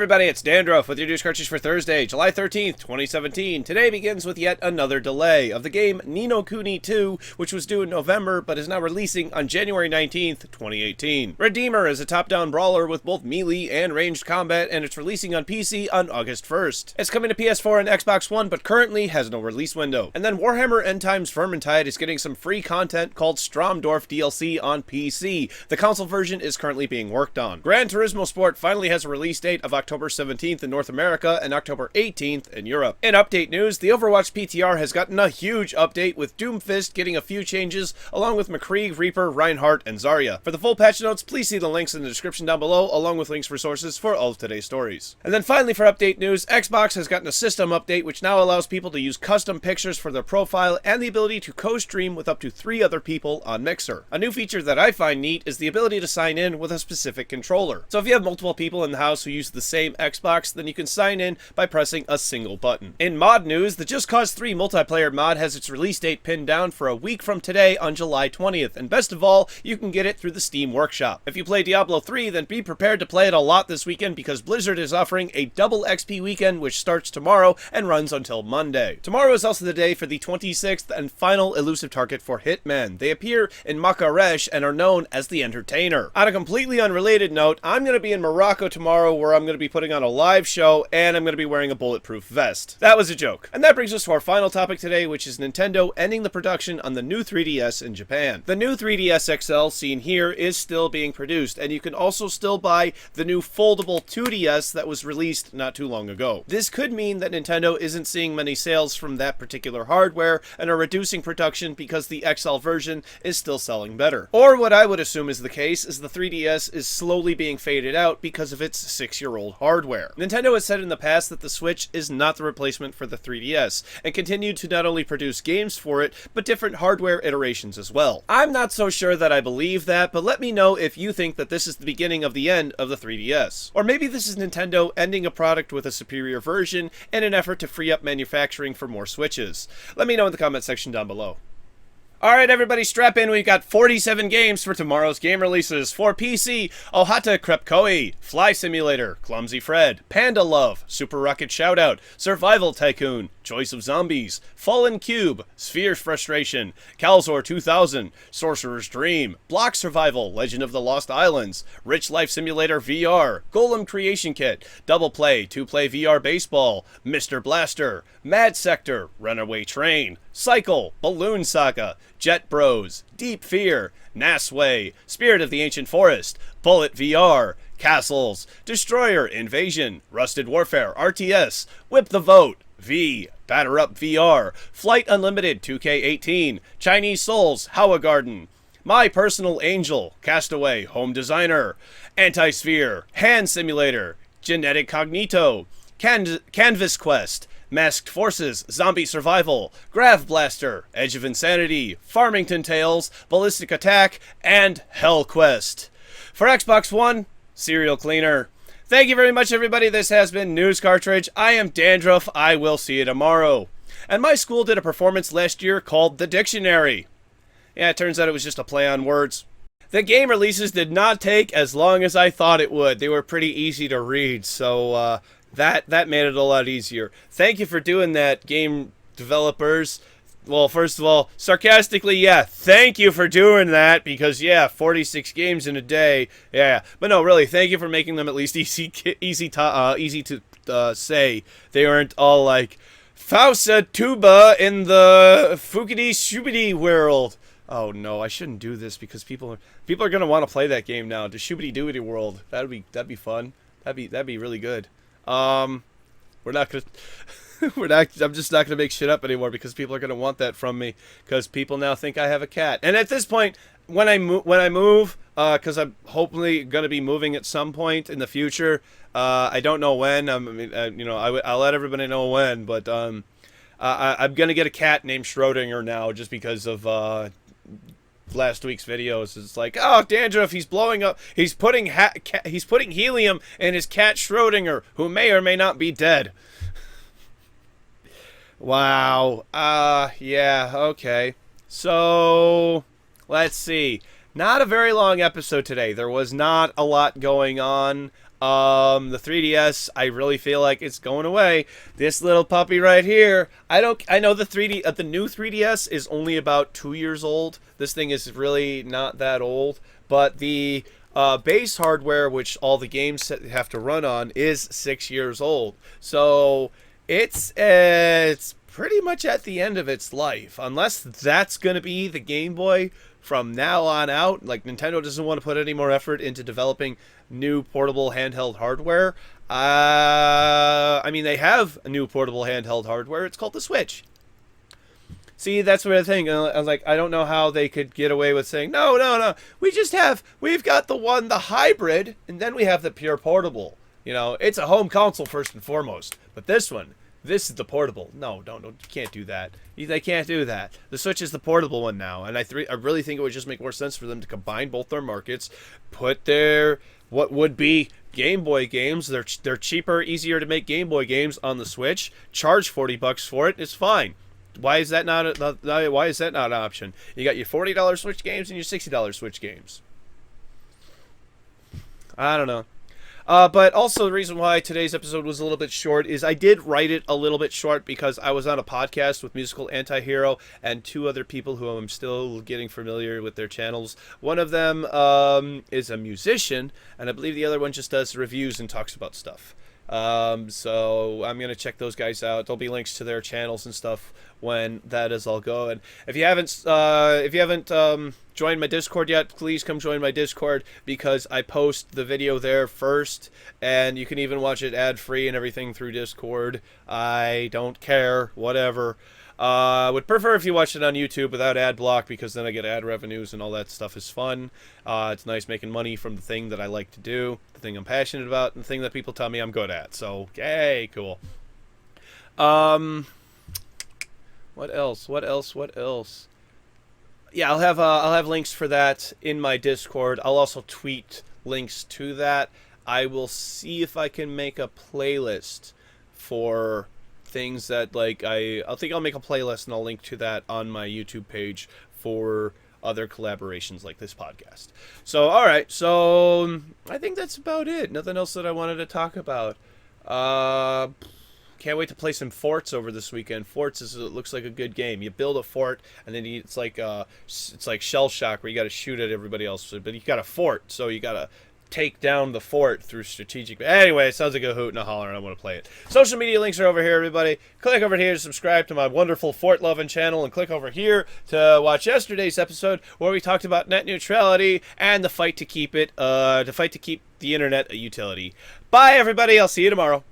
everybody, it's Dandruff with your news cartridge for Thursday, July 13th, 2017. Today begins with yet another delay of the game No Kuni 2, which was due in November, but is now releasing on January 19th, 2018. Redeemer is a top-down brawler with both melee and ranged combat, and it's releasing on PC on August 1st. It's coming to PS4 and Xbox One, but currently has no release window. And then Warhammer End Times Vermintide is getting some free content called Stromdorf DLC on PC. The console version is currently being worked on. Gran Turismo Sport finally has a release date of October 17th in North America and October 18th in Europe. In update news, the Overwatch PTR has gotten a huge update, with Doomfist getting a few changes, along with McCree, Reaper, Reinhardt, and Zarya. For the full patch notes, please see the links in the description down below, along with links for sources for all of today's stories. And then finally for update news, Xbox has gotten a system update which now allows people to use custom pictures for their profile and the ability to co-stream with up to 3 other people on Mixer. A new feature that I find neat is the ability to sign in with a specific controller. So if you have multiple people in the house who use the same Xbox, then you can sign in by pressing a single button. In mod news, the Just Cause 3 multiplayer mod has its release date pinned down for a week from today on July 20th, and best of all, you can get it through the Steam Workshop. If you play Diablo 3, then be prepared to play it a lot this weekend, because Blizzard is offering a double XP weekend which starts tomorrow and runs until Monday. Tomorrow is also the day for the 26th and final elusive target for Hitman. They appear in Makaresh and are known as the Entertainer. On a completely unrelated note, I'm going to be in Morocco tomorrow, where I'm going to be putting on a live show, and I'm going to be wearing a bulletproof vest. That was a joke. And that brings us to our final topic today, which is Nintendo ending the production on the new 3DS in Japan. The new 3DS XL seen here is still being produced, and you can also still buy the new foldable 2DS that was released not too long ago. This could mean that Nintendo isn't seeing many sales from that particular hardware and are reducing production because the XL version is still selling better. Or what I would assume is the case is the 3DS is slowly being faded out because of its 6-year-old hardware. Nintendo has said in the past that the Switch is not the replacement for the 3DS, and continued to not only produce games for it, but different hardware iterations as well. I'm not so sure that I believe that, but let me know if you think that this is the beginning of the end of the 3DS. Or maybe this is Nintendo ending a product with a superior version in an effort to free up manufacturing for more Switches. Let me know in the comment section down below. Alright everybody, strap in. We've got 47 games for tomorrow's game releases. For PC, Ohata Krepkoi, Fly Simulator, Clumsy Fred, Panda Love, Super Rocket Shoutout, Survival Tycoon, Choice of Zombies, Fallen Cube, Sphere Frustration, Calzor 2000, Sorcerer's Dream, Block Survival, Legend of the Lost Islands, Rich Life Simulator VR, Golem Creation Kit, Double Play, 2-Play VR Baseball, Mr. Blaster, Mad Sector, Runaway Train, Cycle, Balloon Saga, Jet Bros, Deep Fear, Nasway, Spirit of the Ancient Forest, Bullet VR, Castles, Destroyer Invasion, Rusted Warfare RTS, Whip the Vote, V, Batter Up VR, Flight Unlimited 2K18, Chinese Souls, Howa Garden, My Personal Angel, Castaway, Home Designer, Anti-Sphere, Hand Simulator, Genetic Cognito, Canvas Quest, Masked Forces, Zombie Survival, Grav Blaster, Edge of Insanity, Farmington Tales, Ballistic Attack, and Hell Quest. For Xbox One, Serial Cleaner. Thank you very much, everybody. This has been News Cartridge. I am Dandruff. I will see you tomorrow. And my school did a performance last year called The Dictionary. Yeah, it turns out it was just a play on words. The game releases did not take as long as I thought it would. They were pretty easy to read, so that made it a lot easier. Thank you for doing that, game developers. Well, first of all, sarcastically, yeah, thank you for doing that, because, yeah, 46 games in a day, yeah. But no, really, thank you for making them at least easy to say. They aren't all like, Fausa Tuba in the Fukidi Shubidi world. Oh no, I shouldn't do this, because people are gonna want to play that game now. The Shubidi Doobity world. That'd be fun. That'd be really good. We're not gonna I'm just not gonna make shit up anymore, because people are gonna want that from me, because people now think I have a cat. And at this point, when I move, because I'm hopefully gonna be moving at some point in the future. I don't know when. I'll let everybody know when, but I'm gonna get a cat named Schrodinger now, just because of last week's videos. It's like, oh, Dandruff, he's blowing up. He's putting helium in his cat Schrodinger, who may or may not be dead. Wow. Yeah. Okay. So let's see. Not a very long episode today. There was not a lot going on. The 3DS, I really feel like it's going away. This little puppy right here. I know the new 3DS is only about 2 years old. This thing is really not that old, but the base hardware, which all the games have to run on, is 6 years old. So it's pretty much at the end of its life, unless that's going to be the Game Boy from now on out. Like, Nintendo doesn't want to put any more effort into developing new portable handheld hardware. I mean, they have a new portable handheld hardware. It's called the Switch. See, that's what I think. I was like, I don't know how they could get away with saying, no. We've got the hybrid, and then we have the pure portable. You know, it's a home console first and foremost. But this is the portable. No, you can't do that. They can't do that. The Switch is the portable one now, and I really think it would just make more sense for them to combine both their markets, put their what would be Game Boy games. They're cheaper, easier to make Game Boy games on the Switch. Charge $40 for it. It's fine. Why is that not an option? You got your $40 Switch games and your $60 Switch games. I don't know. But also the reason why today's episode was a little bit short is I did write it a little bit short because I was on a podcast with Musical Antihero and two other people who I'm still getting familiar with their channels. One of them is a musician, and I believe the other one just does reviews and talks about stuff. So I'm going to check those guys out. There'll be links to their channels and stuff when that is all go. And if you haven't joined my Discord yet, please come join my Discord because I post the video there first, and you can even watch it ad-free and everything through Discord. I don't care, whatever. Would prefer if you watched it on YouTube without ad block because then I get ad revenues and all that stuff is fun. It's nice making money from the thing that I like to do, the thing I'm passionate about, and the thing that people tell me I'm good at. So, hey, cool. What else? Yeah, I'll have links for that in my Discord. I'll also tweet links to that. I will see if I can make a playlist for things that, like, I think I'll make a playlist and I'll link to that on my YouTube page for other collaborations like this podcast. So, alright, so I think that's about it. Nothing else that I wanted to talk about. Can't wait to play some Forts over this weekend. Forts looks like a good game. You build a fort, and then it's like Shell Shock, where you got to shoot at everybody else. But you got a fort, so you got to take down the fort through strategic. Anyway, it sounds like a hoot and a holler, and I want to play it. Social media links are over here, everybody. Click over here to subscribe to my wonderful Fort Lovin' channel, and click over here to watch yesterday's episode where we talked about net neutrality and the fight to keep the internet a utility. Bye, everybody. I'll see you tomorrow.